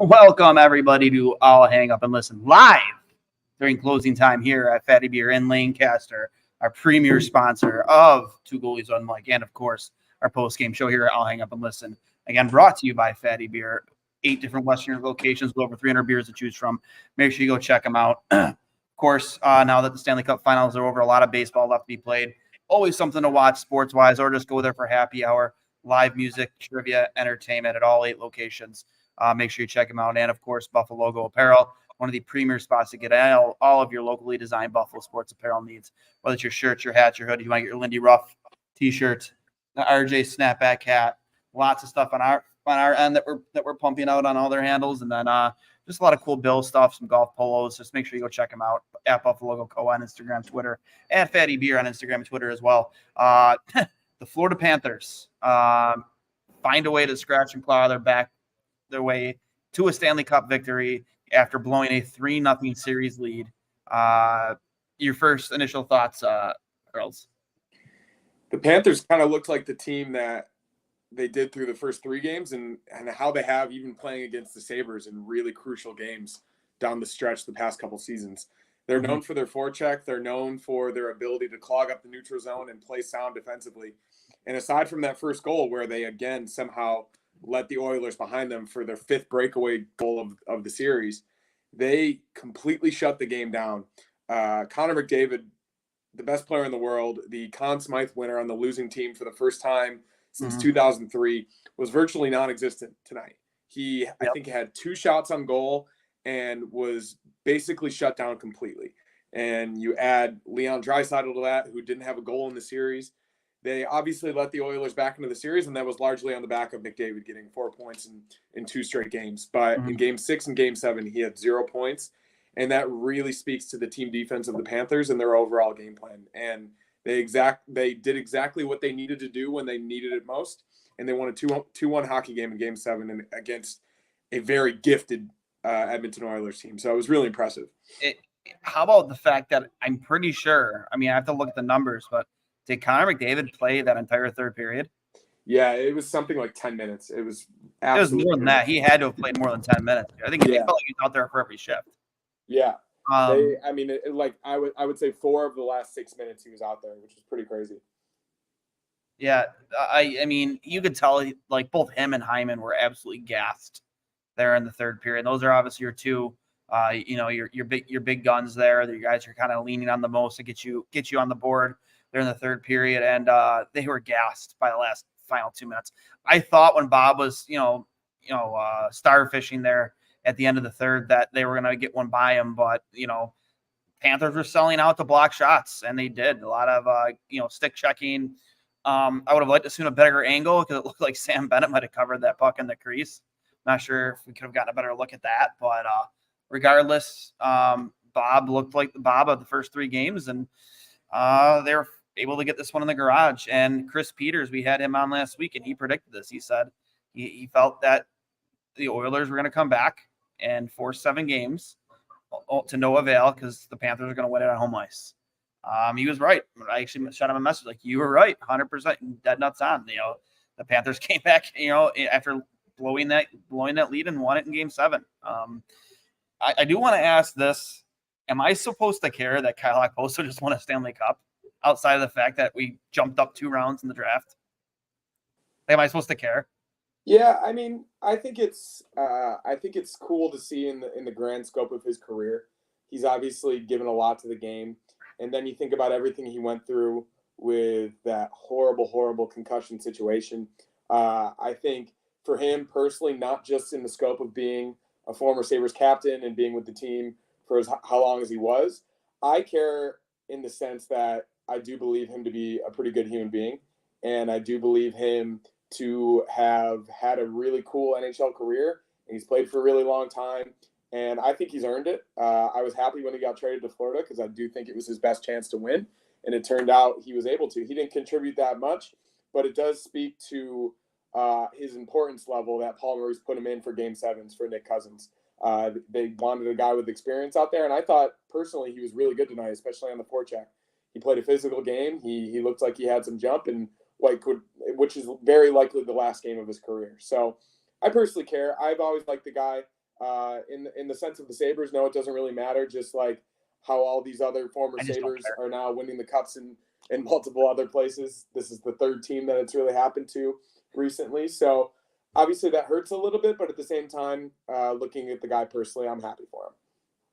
Welcome, everybody, to I'll Hang Up and Listen live during closing time here at Fatty Beer in Lancaster, our premier sponsor of Two Goalies One Mic, and, of course, our post-game show here at I'll Hang Up and Listen. Again, brought to you by Fatty Beer. 8 different Western locations with over 300 beers to choose from. Make sure you go check them out. Of course, now that the Stanley Cup Finals are over, a lot of baseball left to be played. Always something to watch sports-wise, or just go there for happy hour, live music, trivia, entertainment at all 8 locations. Make sure you check them out. And, of course, Buffalo Logo Apparel, one of the premier spots to get all of your locally designed Buffalo sports apparel needs, whether it's your shirts, your hats, your hoodie. You want to get your Lindy Ruff T-shirt, the RJ snapback hat, lots of stuff on our end that we're pumping out on all their handles. And then just a lot of cool Bill stuff, some golf polos. Just make sure you go check them out at Buffalo Logo Co. on Instagram, Twitter, and Fatty Beer on Instagram and Twitter as well. The Florida Panthers find a way to scratch and claw their way to a Stanley Cup victory after blowing a 3-0 series lead. Your first initial thoughts, Hurls? The Panthers kind of looked like the team that they did through the first 3 games and how they have even playing against the Sabres in really crucial games down the stretch the past couple seasons. They're known for their forecheck. They're known for their ability to clog up the neutral zone and play sound defensively. And aside from that first goal where they, again, somehow let the Oilers behind them for their 5th breakaway goal of the series, they completely shut the game down. Connor McDavid, the best player in the world, the Conn Smythe winner on the losing team for the first time since 2003, was virtually non-existent tonight. I think he had 2 shots on goal and was basically shut down completely. And you add Leon Draisaitl to that, who didn't have a goal in the series. They obviously let the Oilers back into the series, and that was largely on the back of McDavid getting 4 points in 2 straight games. But in Game 6 and Game 7, he had 0 points, and that really speaks to the team defense of the Panthers and their overall game plan. And they did exactly what they needed to do when they needed it most, and they won a 2-1 hockey game in Game 7 against a very gifted Edmonton Oilers team. So it was really impressive. How about the fact that I'm pretty sure, I have to look at the numbers, but did Connor McDavid play that entire third period? Yeah, it was something like 10 minutes. It was absolutely. It was more than that. He had to have played more than 10 minutes. I think he felt like he was out there for every shift. Yeah. I would say 4 of the last 6 minutes he was out there, which is pretty crazy. Yeah, I mean, you could tell like both him and Hyman were absolutely gassed there in the third period. Those are obviously your two, your big guns there. The guys are kind of leaning on the most to get you on the board there in the third period, and they were gassed by the final 2 minutes. I thought when Bob was starfishing there at the end of the third that they were going to get one by him, but Panthers were selling out to block shots, and they did a lot of stick checking. I would have liked to have seen a better angle because it looked like Sam Bennett might have covered that puck in the crease. Not sure if we could have gotten a better look at that, but regardless, Bob looked like the Bob of the first 3 games, and they were able to get this one in the garage. And Chris Peters, we had him on last week, and he predicted this. He said he felt that the Oilers were going to come back and force 7 games to no avail because the Panthers are going to win it on home ice. He was right. I actually shot him a message like, you were right, 100%, dead nuts on. The Panthers came back, after blowing that lead and won it in Game 7. I do want to ask this. Am I supposed to care that Kyle Okposo just won a Stanley Cup outside of the fact that we jumped up 2 rounds in the draft? Am I supposed to care? Yeah, I mean, I think it's cool to see in the grand scope of his career. He's obviously given a lot to the game. And then you think about everything he went through with that horrible, horrible concussion situation. I think for him personally, not just in the scope of being a former Sabres captain and being with the team for how long as he was, I care in the sense that I do believe him to be a pretty good human being. And I do believe him to have had a really cool NHL career. And he's played for a really long time. And I think he's earned it. I was happy when he got traded to Florida because I do think it was his best chance to win. And it turned out he was able to. He didn't contribute that much, but it does speak to his importance level that Paul Maurice put him in for Game 7s for Nick Cousins. They wanted a guy with experience out there, and I thought personally he was really good tonight, especially on the forecheck. He played a physical game. He looked like he had some jump, and which is very likely the last game of his career. So I personally care. I've always liked the guy. In the sense of the Sabres, no, it doesn't really matter. Just like how all these other former I just don't Sabres care. are now winning the cups in multiple other places. This is the third team that it's really happened to recently. So obviously that hurts a little bit, but at the same time, looking at the guy personally, I'm happy for him.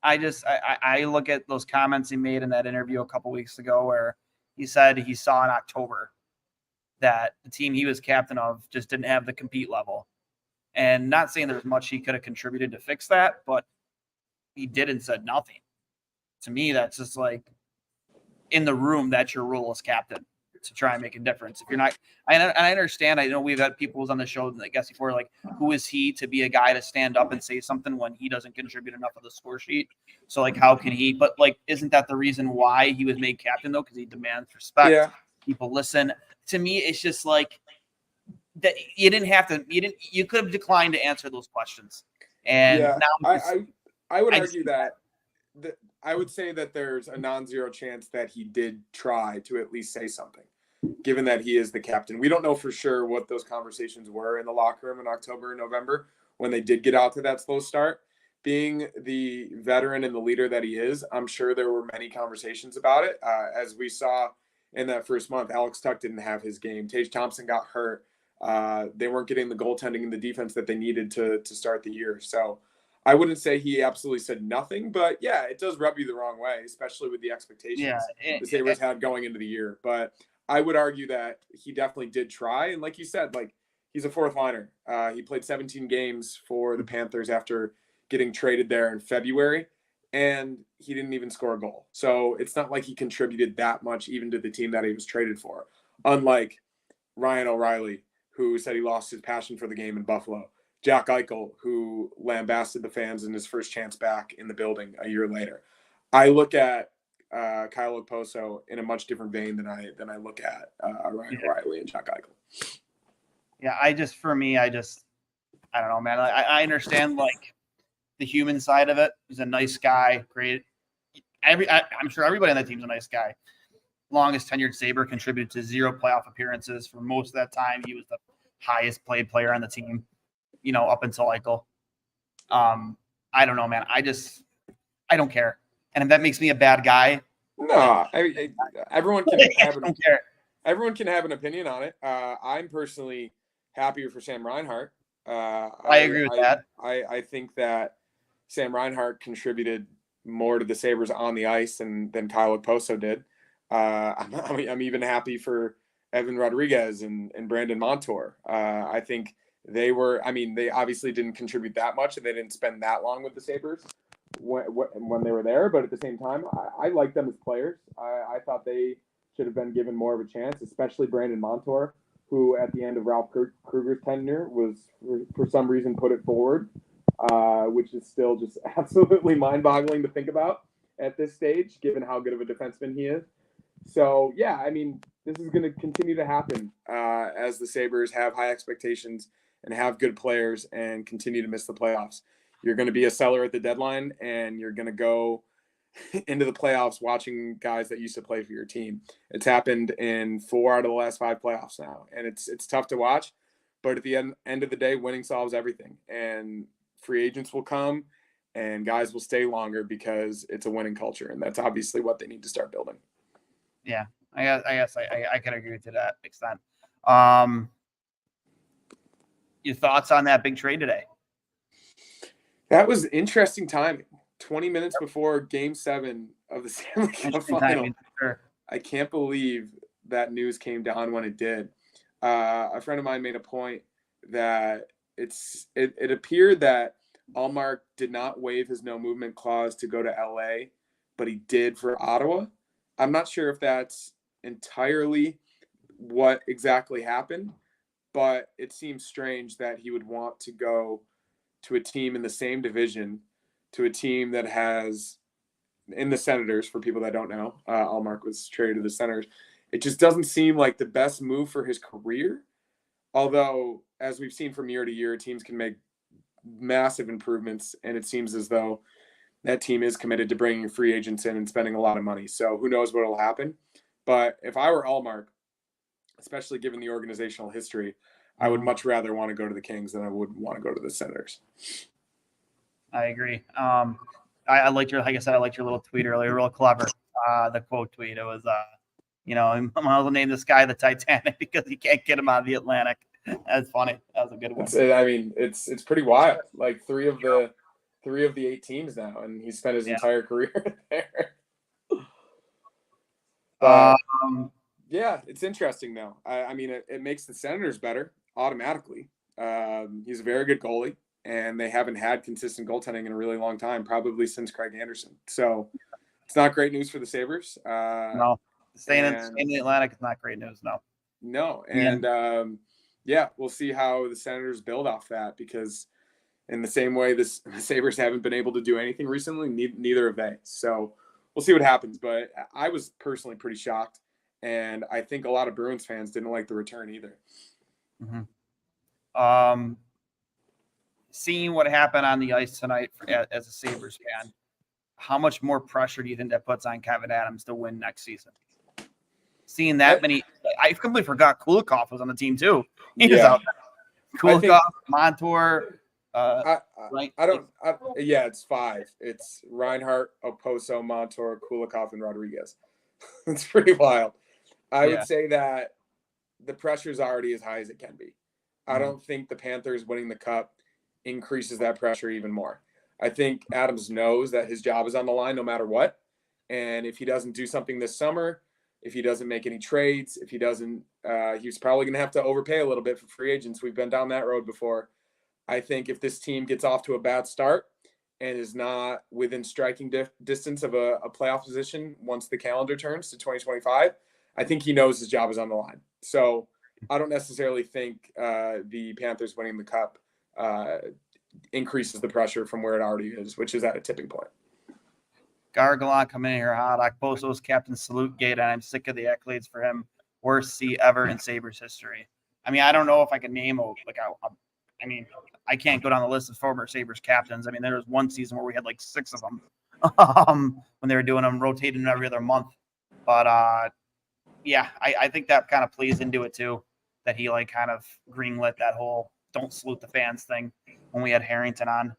I look at those comments he made in that interview a couple weeks ago where he said he saw in October that the team he was captain of just didn't have the compete level. And not saying there's much he could have contributed to fix that, but he did and said nothing. To me, that's just like in the room, that's your role as captain to try and make a difference. If you're not, I understand. I know we've had people on the show, I guess before, like, who is he to be a guy to stand up and say something when he doesn't contribute enough of the score sheet? So, like, how can he? But, like, isn't that the reason why he was made captain, though? Because he demands respect. Yeah. People listen. To me, it's just like that. You didn't have to. You could have declined to answer those questions. And yeah, now I would argue that I would say that there's a non-zero chance that he did try to at least say something, given that he is the captain. We don't know for sure what those conversations were in the locker room in October and November when they did get out to that slow start. Being the veteran and the leader that he is, I'm sure there were many conversations about it. As we saw in that first month, Alex Tuck didn't have his game. Tage Thompson got hurt. They weren't getting the goaltending and the defense that they needed to start the year. So I wouldn't say he absolutely said nothing, but yeah, it does rub you the wrong way, especially with the expectations the Sabres had going into the year. But I would argue that he definitely did try. And like you said, like, he's a fourth liner. He played 17 games for the Panthers after getting traded there in February, and he didn't even score a goal. So it's not like he contributed that much even to the team that he was traded for. Unlike Ryan O'Reilly, who said he lost his passion for the game in Buffalo. Jack Eichel, who lambasted the fans in his first chance back in the building a year later. I look at Kyle Okposo in a much different vein than I look at Ryan O'Reilly and Jack Eichel. Yeah, I don't know, man. I understand, like, the human side of it. He's a nice guy, great. I'm sure everybody on that team's a nice guy. Longest tenured Sabre, contributed to 0 playoff appearances for most of that time. He was the highest paid player on the team, up until Eichel. I don't know, man. I don't care. And if that makes me a bad guy, no, everyone can everyone can have an opinion on it. I'm personally happier for Sam Reinhart. I agree with that. I think that Sam Reinhart contributed more to the Sabres on the ice than Kyle Okposo did. I'm even happy for Evan Rodriguez and Brandon Montour. I think they obviously didn't contribute that much, and they didn't spend that long with the Sabres when they were there. But at the same time, I like them as players. I thought they should have been given more of a chance, especially Brandon Montour, who at the end of Ralph Kruger's tenure was, for some reason, put it forward, which is still just absolutely mind-boggling to think about at this stage, given how good of a defenseman he is. So, yeah, this is going to continue to happen as the Sabres have high expectations and have good players and continue to miss the playoffs. You're going to be a seller at the deadline, and you're going to go into the playoffs watching guys that used to play for your team. It's happened in 4 out of the last 5 playoffs now, and it's tough to watch. But at the end of the day, winning solves everything, and free agents will come, and guys will stay longer because it's a winning culture, and that's obviously what they need to start building. Yeah, I guess I can agree to that extent. Your thoughts on that big trade today? That was interesting timing. 20 minutes before Game 7 of the Stanley Cup Finals. Sure. I can't believe that news came down when it did. A friend of mine made a point that it appeared that Allmark did not waive his no movement clause to go to LA, but he did for Ottawa. I'm not sure if that's entirely what exactly happened, but it seems strange that he would want to go to a team in the same division, to a team that has, in the Senators, for people that don't know, Allmark was traded to the Senators. It just doesn't seem like the best move for his career. Although, as we've seen from year to year, teams can make massive improvements, and it seems as though that team is committed to bringing free agents in and spending a lot of money. So who knows what will happen. But if I were Allmark, especially given the organizational history, I would much rather want to go to the Kings than I would want to go to the Senators. I agree. I liked your, like I said, I liked your little tweet earlier, real clever. The quote tweet. It was, I'm gonna name this guy the Titanic because you can't get him out of the Atlantic. That's funny. That was a good one. It's pretty wild. Like three of the 8 teams now, and he spent his entire career there. Yeah, it's interesting though. I mean, it makes the Senators better automatically. He's a very good goalie, and they haven't had consistent goaltending in a really long time, probably since Craig Anderson. So it's not great news for the Sabres. No, staying in the Atlantic is not great news. No, and we'll see how the Senators build off that, because in the same way the Sabres haven't been able to do anything recently, neither have they. So we'll see what happens. But I was personally pretty shocked, and I think a lot of Bruins fans didn't like the return either. Mm-hmm. Seeing what happened on the ice tonight as a Sabres fan, how much more pressure do you think that puts on Kevin Adams to win next season? Seeing that many, I completely forgot Kulikov was on the team too. He was out there. Kulikov, Montour. It's 5. It's Reinhart, Oposo, Montour, Kulikov, and Rodriguez. It's pretty wild. I would say that the pressure is already as high as it can be. I don't think the Panthers winning the cup increases that pressure even more. I think Adams knows that his job is on the line no matter what. And if he doesn't do something this summer, if he doesn't make any trades, if he doesn't, he's probably going to have to overpay a little bit for free agents. We've been down that road before. I think if this team gets off to a bad start and is not within striking distance of a playoff position once the calendar turns to 2025, I think he knows his job is on the line. So I don't necessarily think the Panthers winning the cup increases the pressure from where it already is, which is at a tipping point. Gargalon coming in here hot. Okposo's captain salute gate, and I'm sick of the accolades for him. Worst C ever in Sabres history. I mean, I don't know if I can name I can't go down the list of former Sabres captains. I mean, there was one season where we had like 6 of them when they were doing them, rotating every other month. But I think that kind of plays into it too, that he kind of greenlit that whole don't salute the fans thing when we had Harrington on.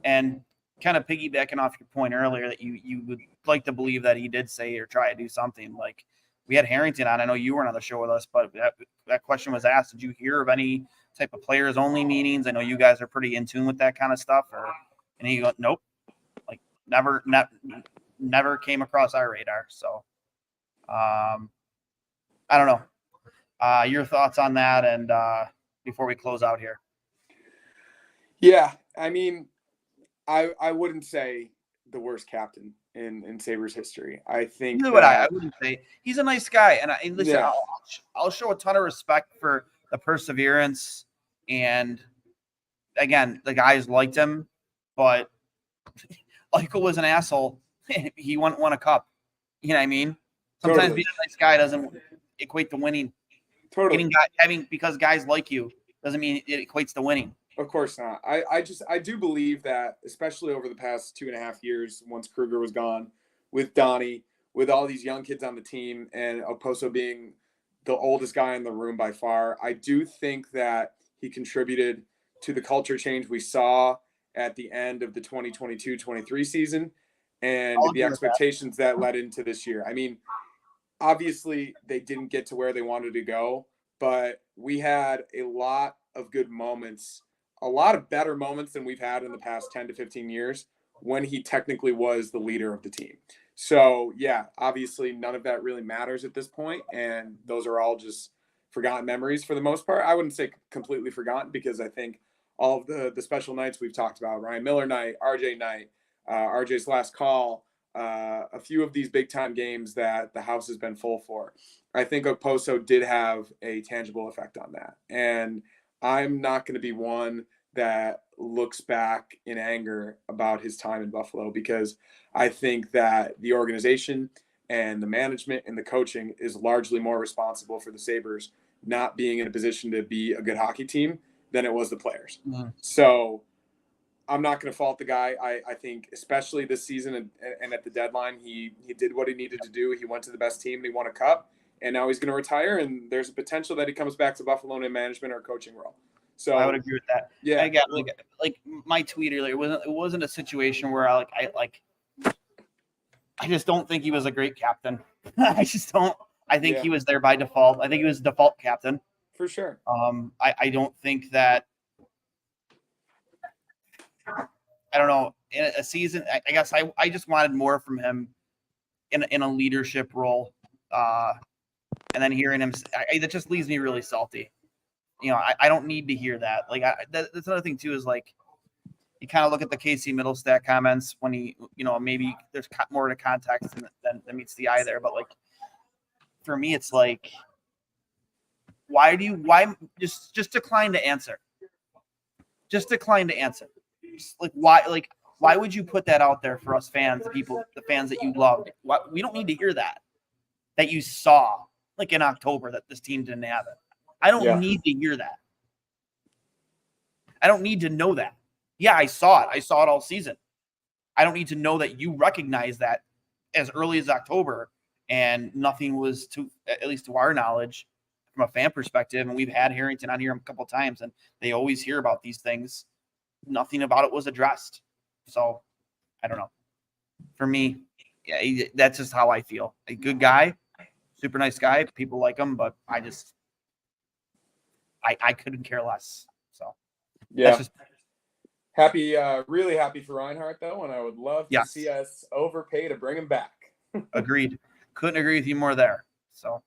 And kind of piggybacking off your point earlier that you would like to believe that he did say or try to do something. Like, we had Harrington on. I know you weren't on the show with us, but that question was asked. Did you hear of any type of players only meetings? I know you guys are pretty in tune with that kind of stuff. And he goes, nope, never came across our radar. So I don't know. Your thoughts on that, and before we close out here. Yeah, I mean, I wouldn't say the worst captain in Sabres history. I think I wouldn't say he's a nice guy, and listen, I'll show a ton of respect for the perseverance, and again, the guys liked him, but Eichel was an asshole. He won a cup. You know what I mean? Sometimes being a nice guy doesn't equate to winning. Totally. Because guys like you doesn't mean it equates to winning. Of course not. I do believe that, especially over the past 2.5 years, once Kruger was gone, with Donnie, with all these young kids on the team, and Oposo being the oldest guy in the room by far, I do think that he contributed to the culture change we saw at the end of the 2022-23 season and the expectations that led into this year. I mean, obviously they didn't get to where they wanted to go, but we had a lot of good moments, a lot of better moments than we've had in the past 10 to 15 years when he technically was the leader of the team. So, yeah, obviously none of that really matters at this point, and those are all just forgotten memories for the most part. I wouldn't say completely forgotten, because I think all of the special nights we've talked about, Ryan Miller night, RJ night, RJ's last call, a few of these big-time games that the house has been full for, I think Okposo did have a tangible effect on that. And I'm not going to be one that looks back in anger about his time in Buffalo, because I think that the organization and the management and the coaching is largely more responsible for the Sabres not being in a position to be a good hockey team than it was the players. Mm-hmm. So I'm not going to fault the guy. I think especially this season and at the deadline, he did what he needed to do. He went to the best team and he won a cup, and now he's going to retire, and there's a potential that he comes back to Buffalo in a management or coaching role. So I would agree with that. Yeah. I got like my tweet earlier. It wasn't a situation where I just don't think he was a great captain. I just don't. I think he was there by default. I think he was default captain. For sure. I don't think that. I don't know. In a season, I guess I just wanted more from him in a leadership role. And then hearing him, that just leaves me really salty. I don't need to hear that. Like, that's another thing too, is like, you kind of look at the Casey Middlestat comments when he, maybe there's more to context than meets the eye there. But like, for me, it's like, why just decline to answer? Just decline to answer. Why would you put that out there for us fans, the fans that you love? We don't need to hear that you saw like in October that this team didn't have it. I don't need to hear that. I don't need to know that. Yeah, I saw it. I saw it all season. I don't need to know that you recognize that as early as October, and nothing was, at least to our knowledge, from a fan perspective. And we've had Harrington on here a couple of times, and they always hear about these things. Nothing about it was addressed. So I don't know. For me, that's just how I feel. A good guy, super nice guy. People like him, but I couldn't care less. So yeah. That's just happy, really happy for Reinhardt though, and I would love to see us overpay to bring him back. Agreed. Couldn't agree with you more there. So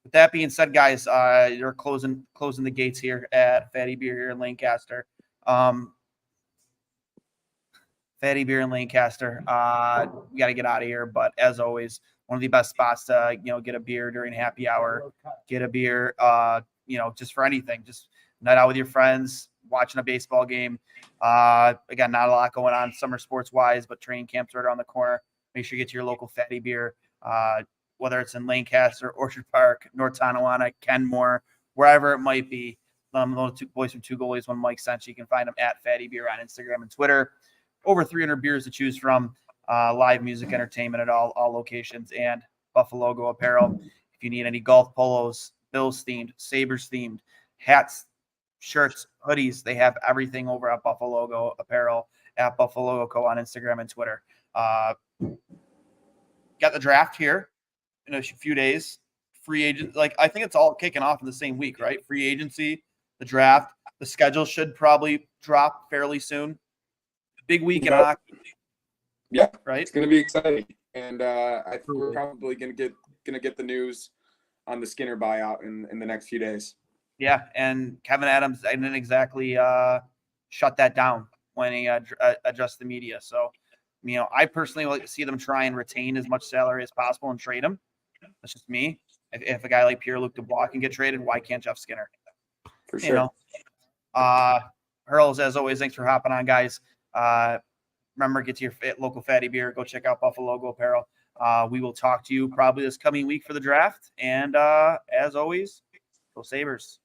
with that being said, guys, you're closing the gates here at Fatty Beer here in Lancaster. Fatty Beer in Lancaster. We got to get out of here, but as always, one of the best spots to get a beer during happy hour, get a beer, just for anything, just night out with your friends, watching a baseball game. Again, not a lot going on summer sports wise, but training camp's right around the corner. Make sure you get to your local Fatty Beer, whether it's in Lancaster, Orchard Park, North Tonawanda, Kenmore, wherever it might be. Those two boys from Two Goalies, one Mike sent you can find them at Fatty Beer on Instagram and Twitter. Over 300 beers to choose from, live music entertainment at all locations, and Buffalo Go apparel. If you need any golf polos, Bills themed, Sabres themed, hats, shirts, hoodies, they have everything over at Buffalo Go apparel, at Buffalo Go on Instagram and Twitter. Got the draft here in a few days. Free agent, I think it's all kicking off in the same week, right? Free agency, the draft, the schedule should probably drop fairly soon. Big week in hockey. Yeah, right. It's going to be exciting, and I think we're probably going to get the news on the Skinner buyout in the next few days. Yeah, and Kevin Adams didn't exactly shut that down when he addressed the media. So, I personally like to see them try and retain as much salary as possible and trade him. That's just me. If a guy like Pierre-Luc Dubois can get traded, why can't Jeff Skinner? For sure. Hurls, as always, thanks for hopping on, guys. Remember, get to your local Fatty Beer. Go check out Buffalo Go apparel. We will talk to you probably this coming week for the draft. And as always, go Sabres.